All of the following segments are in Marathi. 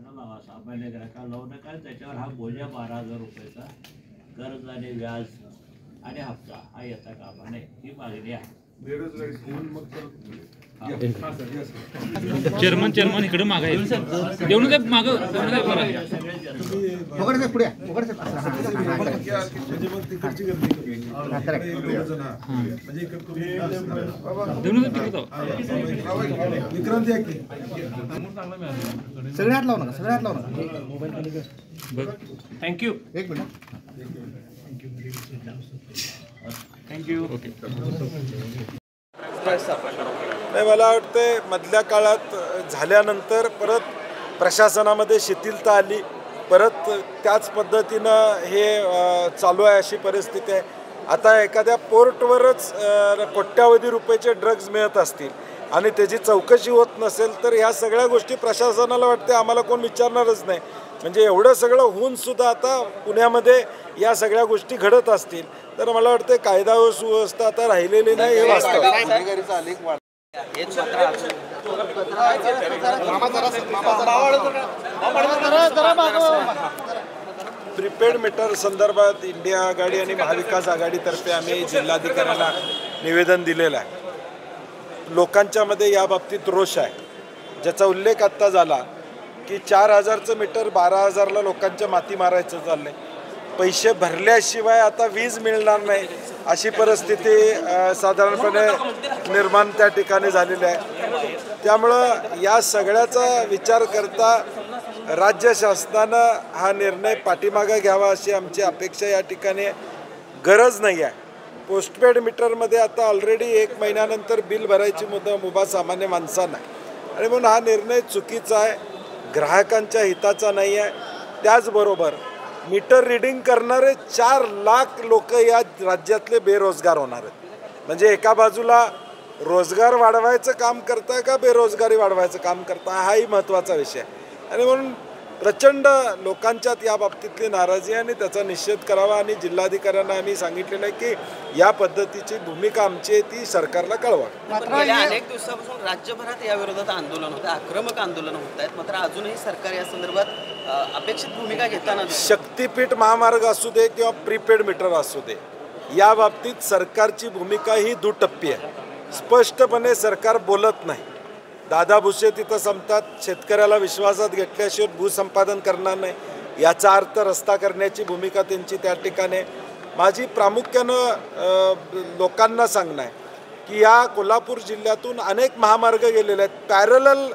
ग्राहकांना लावा, सामान्य ग्राहकांना लावू नका. त्याच्यावर हा बोजा 12,000 रुपयाचा कर्ज आणि व्याज आणि हप्ता हा येता कामा नये, ही मागणी आहे. चेअरमन इकडे मागायचं देऊन काय मागं सगळे हात लावू नका, सगळे हात लावू नका. थँक्यू. एक मिनिट. थँक्यू. ओके. नाही, मला वाटते मधल्या काळात झाल्यानंतर परत प्रशासनामध्ये शिथिलता आली, परत त्याच पद्धतीनं हे चालू आहे अशी परिस्थिती आहे. आता एखाद्या पोर्टवरच कोट्यावधी रुपयाचे ड्रग्ज मिळत असतील आणि त्याची चौकशी होत नसेल तर ह्या सगळ्या गोष्टी प्रशासनाला वाटते आम्हाला कोण विचारणारच नाही. म्हणजे एवढं सगळं होऊन सुद्धा आता पुण्यामध्ये या सगळ्या गोष्टी घडत असतील तर मला वाटतं कायदा व सुव्यवस्था आता राहिलेली नाही हे वास्तव. प्रीपेड मीटर संदर्भात इंडिया आघाडी आणि महाविकास आघाडीतर्फे आम्ही जिल्हाधिकाऱ्यांना निवेदन दिलेलं आहे. लोकांच्या मध्ये या बाबतीत रोष आहे, ज्याचा उल्लेख आत्ता झाला की 4,000चं मीटर 12,000ला लोकांच्या माती मारायचं चाललंय. पैसे भरल्याशिवाय आता वीज मिळणार नाही अशी परिस्थिती साधारणपणे निर्माण त्या ठिकाणी झालेली आहे. त्यामुळं या सगळ्याचा विचार करता राज्य शासनानं हा निर्णय पाठीमागे घ्यावा अशी आमची अपेक्षा या ठिकाणी. गरज नाही आहे. पोस्टपेड मीटरमध्ये आता ऑलरेडी 1 महिन्यानंतर बिल भरायची मुभा सामान्य माणसांना आहे आणि म्हणून हा निर्णय चुकीचा आहे, ग्राहकांच्या हिताचा नाही आहे. त्याचबरोबर मीटर रिडिंग करणारे 4 लाख लोक या राज्यातले बेरोजगार होणार आहेत. म्हणजे एका बाजूला रोजगार वाढवायचं काम करताय का बेरोजगारी वाढवायचं काम करताय हाही महत्त्वाचा विषय आहे. आणि म्हणून प्रचंड लोकांच्यात या बाबतीतली नाराजी आहे आणि त्याचा निषेध करावा. आणि जिल्हाधिकाऱ्यांना आम्ही सांगितलेलं आहे की या पद्धतीची भूमिका आमची आहे ती सरकारला कळवा. गेल्या अनेक दिवसापासून राज्यभरात या विरोधात आंदोलन होतं, आक्रमक आंदोलन होत आहेत. मात्र अजूनही सरकार या संदर्भात अपेक्षित भूमिका घेताना शक्तीपीठ महामार्ग असू दे किंवा प्रीपेड मीटर असू दे, या बाबतीत सरकारची भूमिका ही दुटप्पी आहे. स्पष्टपणे सरकार बोलत नाही. दादा भुसे तिथं संपतात, शेतकऱ्याला विश्वासात घेतल्याशिवाय भूसंपादन करणार नाही याचा अर्थ रस्ता करण्याची भूमिका त्यांची त्या ठिकाणी. माझी प्रामुख्यानं लोकांना सांगणं आहे की या कोल्हापूर जिल्ह्यातून अनेक महामार्ग गेलेले आहेत, पॅरलल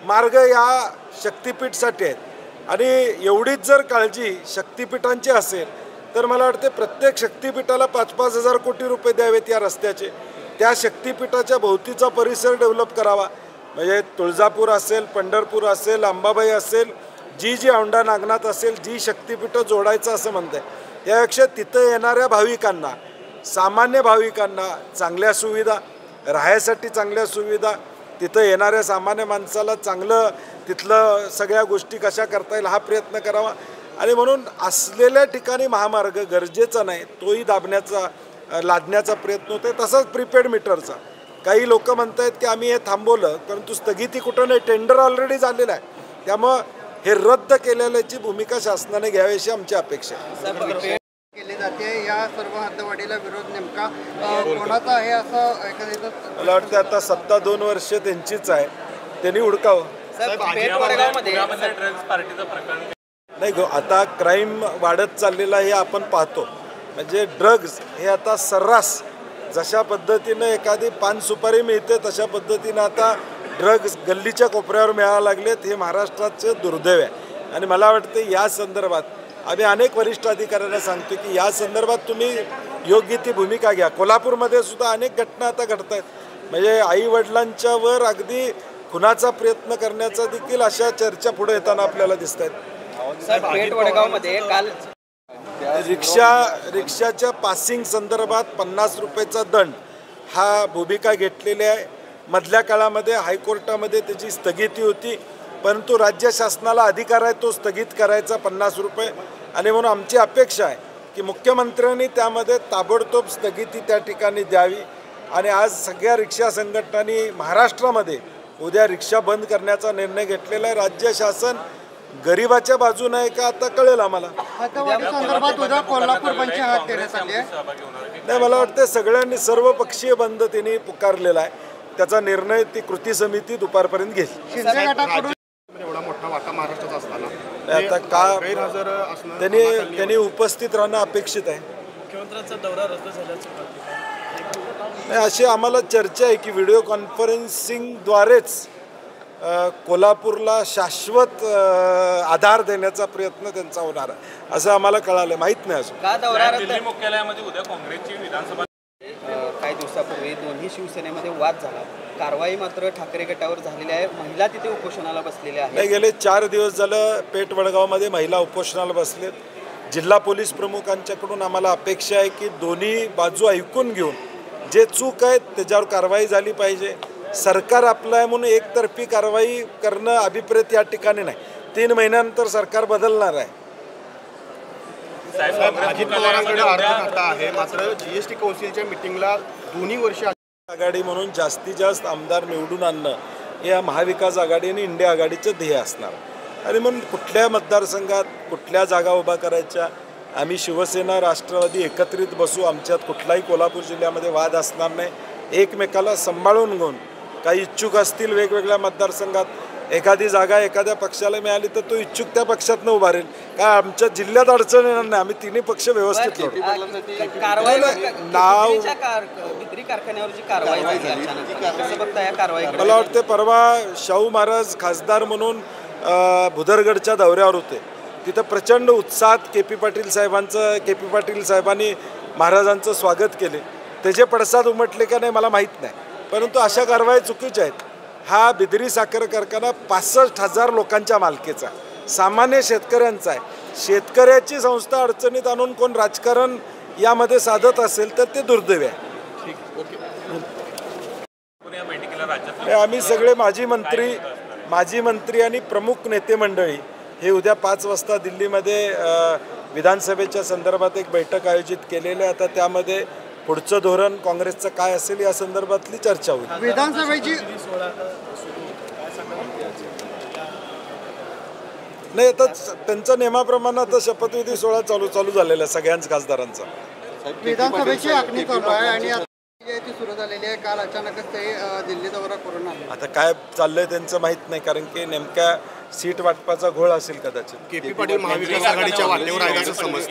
मार्ग या शक्तिपीठसाठी आहेत आणि एवढीच जर काळजी शक्तिपीठांची असेल तर मला वाटते प्रत्येक शक्तिपीठाला 5-5 हजार कोटी रुपये द्यावेत या रस्त्याचे. त्या शक्तिपीठाच्या भोवतीचा परिसर डेव्हलप करावा. म्हणजे तुळजापूर असेल, पंढरपूर असेल, अंबाबाई असेल, जी औंढा नागनाथ असेल, जी शक्तिपीठं जोडायचं असं म्हणतं आहे. त्यापेक्षा तिथं येणाऱ्या भाविकांना, सामान्य भाविकांना चांगल्या सुविधा, राहायसाठी चांगल्या सुविधा, तिथं येणाऱ्या सामान्य माणसाला चांगलं तिथलं सगळ्या गोष्टी कशा करता येईल हा प्रयत्न करावा. आणि म्हणून असलेल्या ठिकाणी महामार्ग गरजेचा नाही, तोही लादण्याचा प्रयत्न होतो. तसंच प्रीपेड मीटरचा काही लोक म्हणत आहेत की आम्ही हे थांबवलं, परंतु स्थगिती कुठं नाही, टेंडर ऑलरेडी झालेलं आहे. त्यामुळं हे रद्द केलेल्याची भूमिका शासनाने घ्यावी अशी आमची अपेक्षा आहे. केली जाते या सर्व हद्दवाढीला विरोध नेमका कोणाचा आहे असं एखाद्या मला वाटतं आता सत्ता 2 वर्ष त्यांचीच आहे, त्यांनी हुडकावं. नाही गो, आता क्राईम वाढत चाललेला हे आपण पाहतो. म्हणजे ड्रग्ज हे आता सर्रास जशा पद्धतीनं एखादी पान सुपारी मिळते तशा पद्धतीनं आता ड्रग्ज गल्लीच्या कोपऱ्यावर मिळायला लागलेत. हे महाराष्ट्राचे दुर्दैव आहे. आणि मला वाटतं या संदर्भात आम्ही अनेक वरिष्ठ अधिकाऱ्यांना सांगतो की या संदर्भात तुम्ही योग्य ती भूमिका घ्या. कोल्हापूरमध्ये सुद्धा अनेक घटना आता घडत आहेत. म्हणजे आई वडिलांच्यावर अगदी खुनाचा प्रयत्न करण्याचा देखील अशा चर्चा पुढे येताना आपल्याला दिसत आहेत. रिक्षाच्या पासिंग संदर्भात 50 रुपयाचा दंड हा भूमिका घेतलेली आहे. मधल्या काळामध्ये हायकोर्टामध्ये त्याची स्थगिती होती, परंतु राज्य शासनाला अधिकार आहे तो स्थगित करायचा 50 रुपये. आणि म्हणून आमची अपेक्षा आहे की मुख्यमंत्र्यांनी त्यामध्ये ताबडतोब स्थगिती त्या ठिकाणी द्यावी. आणि आज सगळ्या रिक्षा संघटनांनी महाराष्ट्रामध्ये उद्या रिक्षा बंद करण्याचा निर्णय घेतलेला आहे. राज्य शासन गरिबाच्या बाजूने आहे का आता कळेल आम्हाला. हद्दवाढी संदर्भात उद्या कोल्हापूर बंदची हाक देण्यात आली आहे. नाही, मला वाटतं सगळ्यांनी सर्वपक्षीय बंद त्यांनी पुकारलेला आहे. त्याचा निर्णय ती कृती समिती दुपारपर्यंत घेईल. शिंदे गटाकडून एवढा मोठा वाटा महाराष्ट्रात असताना आता का गैरहजर असणं त्यांनी उपस्थित राहणं अपेक्षित आहे. मुख्यमंत्र्यांचा दौरा रद्द झाल्याचं नाही, अशी आम्हाला चर्चा आहे की व्हिडिओ कॉन्फरन्सिंगद्वारेच कोल्हापूरला शाश्वत आधार देण्याचा प्रयत्न त्यांचा होणार आहे असं आम्हाला कळालं. माहीत नाही अजून. का दौरा रद्द? दिल्ली मुख्यालयामध्ये उद्या काँग्रेसची विधानसभा काही दिवसापूर्वी दोन्ही शिवसेनेमध्ये वाद झाला. कारवाई मात्र ठाकरे गटावर झालेली आहे. महिला तिथे उपोषणाला बसलेल्या आहेत. नाही, गेले 4 दिवस झालं पेठ वडगावमध्ये महिला उपोषणाला बसलेत. जिल्हा पोलीस प्रमुखांच्याकडून आम्हाला अपेक्षा आहे की दोन्ही बाजू ऐकून घेऊन जे चूक आहेत त्याच्यावर कारवाई झाली पाहिजे. सरकार आपलं आहे म्हणून एकतर्फी कारवाई करणं अभिप्रेत या ठिकाणी नाही. 3 महिन्यानंतर सरकार बदलणार आहे. अजित पवारांकडे अर्थ खाता आहे, मात्र जीएसटी कौन्सिलच्या मिटिंगला दोन्ही वर्ष आघाडी म्हणून जास्तीत जास्त आमदार निवडून आणणं या महाविकास आघाडी आणि इंडिया आघाडीचं ध्येय असणार. आणि म्हणून कुठल्या मतदारसंघात कुठल्या जागा उभा करायच्या आम्ही शिवसेना राष्ट्रवादी एकत्रित बसू. आमच्यात कुठलाही कोल्हापूर जिल्ह्यामध्ये वाद असणार नाही. एकमेकाला सांभाळून घेऊन काही इच्छुक असतील वेगवेगळ्या मतदारसंघात एखादी जागा एखाद्या पक्षाला मिळाली तर तो इच्छुक त्या पक्षातनं उभा राहील. काय आमच्या जिल्ह्यात अडचण येणार नाही. आम्ही तिन्ही पक्ष व्यवस्थित लढू. कारवाई नाव विक्री कारखान्यावर जी कारवाई झाली अचानक, कसं बघता या कारवाई? मला वाटतं परवा शाहू महाराज खासदार म्हणून भुदरगडच्या दौऱ्यावर होते. तिथं प्रचंड उत्साहात के पी पाटील साहेबांनी महाराजांचं स्वागत केले. त्याचे पडसाद उमटले का नाही मला माहीत नाही, परंतु अशा कारवाई चुकीच्या आहेत. हा बिदरी साखर कारखाना 65,000 लोकांच्या मालकीचा सामान्य शेतकऱ्यांचा आहे. शेतकऱ्याची संस्था अडचणीत आणून कोण राजकारण यामध्ये साधत असेल तर ते दुर्दैव आहे. आम्ही सगळे माजी मंत्री आणि प्रमुख नेते मंडळी हे उद्या 5 वाजता दिल्लीमध्ये विधानसभेच्या संदर्भात एक बैठक आयोजित केलेली आहे. आता त्यामध्ये पुढचं धोरण काँग्रेसचं काय असेल या संदर्भातली चर्चा होईल. विधानसभेची नाही, आता त्यांच्या नियमाप्रमाणे आता शपथविधी सोहळा चालू झालेला आहे सगळ्याच खासदारांचा. विधानसभेची आखणी चालू आहे आणि ती सुरू झालेली आहे. काल अचानकच ते दिल्ली दौरा करून आले. आता काय चाललंय त्यांचं माहीत नाही, कारण की नेमक्या सीट वाटपाचा घोळ असेल कदाचित. के पी पाटील महाविकास आघाडीच्या वाटेवर आहे असं समजतं.